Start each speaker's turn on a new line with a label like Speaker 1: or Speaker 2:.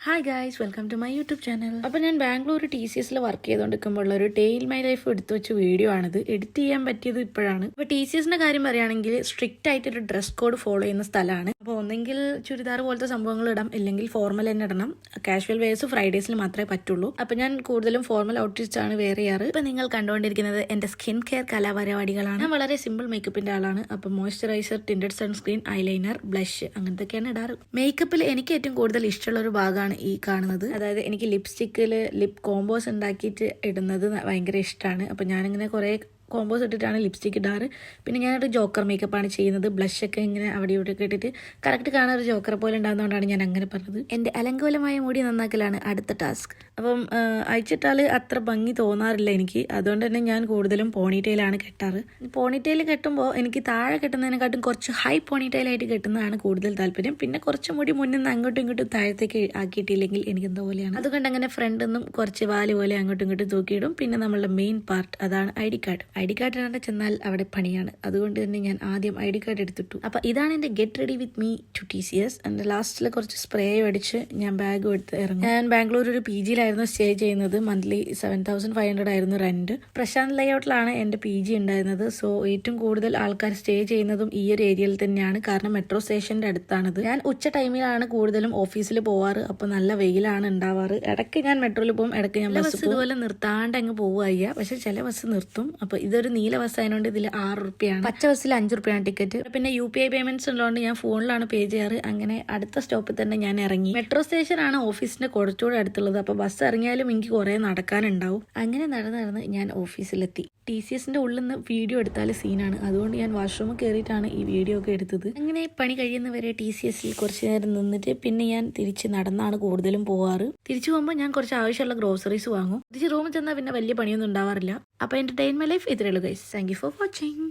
Speaker 1: Hi guys, welcome to my YouTube channel. അപ്പോൾ ഞാൻ Bangalore TCSൽ work ചെയ്തുകൊണ്ടിരിക്കുമ്പോൾ ഒരു ഡേ ഇൻ മൈ ലൈഫ് എടുത്തു വെച്ച വീഡിയോ ആണിത്. എഡിറ്റ് ചെയ്യാൻ പറ്റിയത് ഇപ്പോഴാണ്. അപ്പോൾ TCSന്റെ കാര്യം പറയുകയാണെങ്കിൽ സ്ട്രിക്റ്റ് ആയിട്ടൊരു ഡ്രസ് കോഡ് ഫോളോ ചെയ്യുന്ന സ്ഥലമാണ്. അപ്പോൾ ഒന്നെങ്കിൽ ചുരിദാർ പോലത്തെ സംഭവങ്ങൾ ഇടാം, ഇല്ലെങ്കിൽ ഫോർമൽ തന്നെ ഇടണം. കാഷ്വൽ വെയർസ് ഫ്രൈഡേസിൽ മാത്രമേ പറ്റുള്ളൂ. അപ്പോൾ ഞാൻ കൂടുതലും ഫോർമൽ ഔട്ട്ഫിറ്റ്സ് ആണ് വെയർ ചെയ്യാറ്. ഇപ്പോൾ നിങ്ങൾ കണ്ടുകൊണ്ടിരിക്കുന്നത് എൻ്റെ സ്കിൻ കെയർ കലാപരിപാടികളാണ്. ഞാൻ വളരെ സിമ്പിൾ മേക്കപ്പിന്റെ ആളാണ്. അപ്പോൾ moisturiser, tinted sunscreen, eyeliner, blush അങ്ങനത്തെയൊക്കെയാണ് ഇടാറ്. മേക്കപ്പിൽ എനിക്ക് ഏറ്റവും കൂടുതൽ ഇഷ്ടമുള്ള ഒരു ഭാഗമാണ് ഈ കാണുന്നത്. അതായത് എനിക്ക് ലിപ്സ്റ്റിക്കിൽ ലിപ് കോമ്പോസ് ഉണ്ടാക്കിയിട്ട് ഇടുന്നത് ഭയങ്കര ഇഷ്ടമാണ്. അപ്പം ഞാനിങ്ങനെ കുറേ കോമ്പോസ് ഇട്ടിട്ടാണ് ലിപ്സ്റ്റിക് ഇടാറ്. പിന്നെ ഞാനൊരു ജോക്കർ മേക്കപ്പാണ് ചെയ്യുന്നത്. ബ്ലഷൊക്കെ ഇങ്ങനെ അവിടെ ഇവിടെ ഒക്കെ ഇട്ടിട്ട് കറക്റ്റ് കാണാൻ ഒരു ജോക്കർ പോലെ ഉണ്ടാകുന്നതുകൊണ്ടാണ് ഞാൻ അങ്ങനെ പറഞ്ഞത്. എൻ്റെ അലങ്കോലമായ മുടി നന്നാക്കലാണ് അടുത്ത ടാസ്ക്. അപ്പം അയച്ചിട്ടാൽ അത്ര ഭംഗി തോന്നാറില്ല എനിക്ക്. അതുകൊണ്ട് തന്നെ ഞാൻ കൂടുതലും പോണിറ്റെയിലാണ് കെട്ടാറ്. പോണിറ്റെയിൽ കെട്ടുമ്പോൾ എനിക്ക് താഴെ കെട്ടുന്നതിനെക്കാട്ടും കുറച്ച് ഹൈ പോണിറ്റെയിലായിട്ട് കെട്ടുന്നതാണ് കൂടുതൽ താല്പര്യം. പിന്നെ കുറച്ച് മുടി മുന്നിൽ നിന്ന് അങ്ങോട്ടും ഇങ്ങോട്ടും താഴത്തേക്ക് ആക്കിയിട്ടില്ലെങ്കിൽ എനിക്ക് എന്തോ പോലെയാണ്. അതുകൊണ്ട് അങ്ങനെ ഫ്രണ്ടിൽ നിന്നും കുറച്ച് വാല് പോലെ അങ്ങോട്ടും ഇങ്ങോട്ടും തൂക്കിയിടും. പിന്നെ നമ്മളുടെ മെയിൻ പാർട്ട്, അതാണ് ID കാർഡ്. ID കാർഡ് ഇടാണ്ട് ചെന്നാൽ അവിടെ പണിയാണ്. അതുകൊണ്ട് തന്നെ ഞാൻ ആദ്യം ID കാർഡ് എടുത്തിട്ടു. അപ്പോൾ ഇതാണ് എൻ്റെ get ready with me to TCS. എൻ്റെ ലാസ്റ്റിൽ കുറച്ച് സ്പ്രേ അടിച്ച് ഞാൻ ബാഗും എടുത്ത് ഇറങ്ങി. ഞാൻ ബാംഗ്ലൂർ ഒരു PGയിലായിരുന്നു സ്റ്റേ ചെയ്യുന്നത്. മന്ത്ലി 7,500 ആയിരുന്നു റെന്റ്. പ്രശാന്ത് ലേഔട്ടിലാണ് എൻ്റെ PG ഉണ്ടായിരുന്നത്. സോ ഏറ്റവും കൂടുതൽ ആൾക്കാർ സ്റ്റേ ചെയ്യുന്നതും ഈ ഒരു ഏരിയയിൽ തന്നെയാണ്. കാരണം മെട്രോ സ്റ്റേഷൻ്റെ അടുത്താണത്. ഞാൻ ഉച്ച ടൈമിലാണ് കൂടുതലും ഓഫീസിൽ പോവാറ്. അപ്പോൾ നല്ല വെയിലാണ് ഉണ്ടാവാറ്. ഇടയ്ക്ക് ഞാൻ മെട്രോയിൽ പോകും, ഇടയ്ക്ക് ഞാൻ ബസ് ഇതുപോലെ നിർത്താണ്ട് അങ്ങ് പോവുക. പക്ഷെ ചില ബസ് നിർത്തും. അപ്പോൾ ഇതൊരു നീല ബസ് ആയതുകൊണ്ട് ഇതിൽ 6 റുപ്യാണ്. പച്ച ബസ്സിൽ 5 റുപ്യാണ് ടിക്കറ്റ്. പിന്നെ UPI പേയ്മെന്റ്സ് ഉള്ളതുകൊണ്ട് ഞാൻ ഫോണിലാണ് പേ ചെയ്യാറ്. അങ്ങനെ അടുത്ത സ്റ്റോപ്പിൽ തന്നെ ഞാൻ ഇറങ്ങി. മെട്രോ സ്റ്റേഷനാണ് ഓഫീസിന്റെ കുറച്ചുകൂടെ അടുത്തുള്ളത്. അപ്പോൾ ബസ് ഇറങ്ങിയാലും എനിക്ക് കുറേ നടക്കാനുണ്ടാവും. അങ്ങനെ നടന്ന് ഞാൻ ഓഫീസിലെത്തി. TCSന്റെ ഉള്ളിൽ നിന്ന് വീഡിയോ എടുത്താൽ സീനാണ്. അതുകൊണ്ട് ഞാൻ വാഷ്റൂമിൽ കയറിയിട്ടാണ് ഈ വീഡിയോ ഒക്കെ എടുത്തത്. അങ്ങനെ പണി കഴിയുന്നവരെ TCSൽ കുറച്ച് നേരം നിന്നിട്ട് പിന്നെ ഞാൻ തിരിച്ച് നടന്നാണ് കൂടുതലും പോവാറ്. തിരിച്ചു പോകുമ്പോൾ ഞാൻ കുറച്ച് ആവശ്യമുള്ള ഗ്രോസറീസ് വാങ്ങും. തിരിച്ച് റൂമിൽ ചെന്നാൽ പിന്നെ വലിയ പണിയൊന്നും ഉണ്ടാവാറില്ല. അപ്പോൾ എൻ്റർടൈൻ മൈ ലൈഫ് ഇത്രയുള്ളൂ guys. Thank you for watching.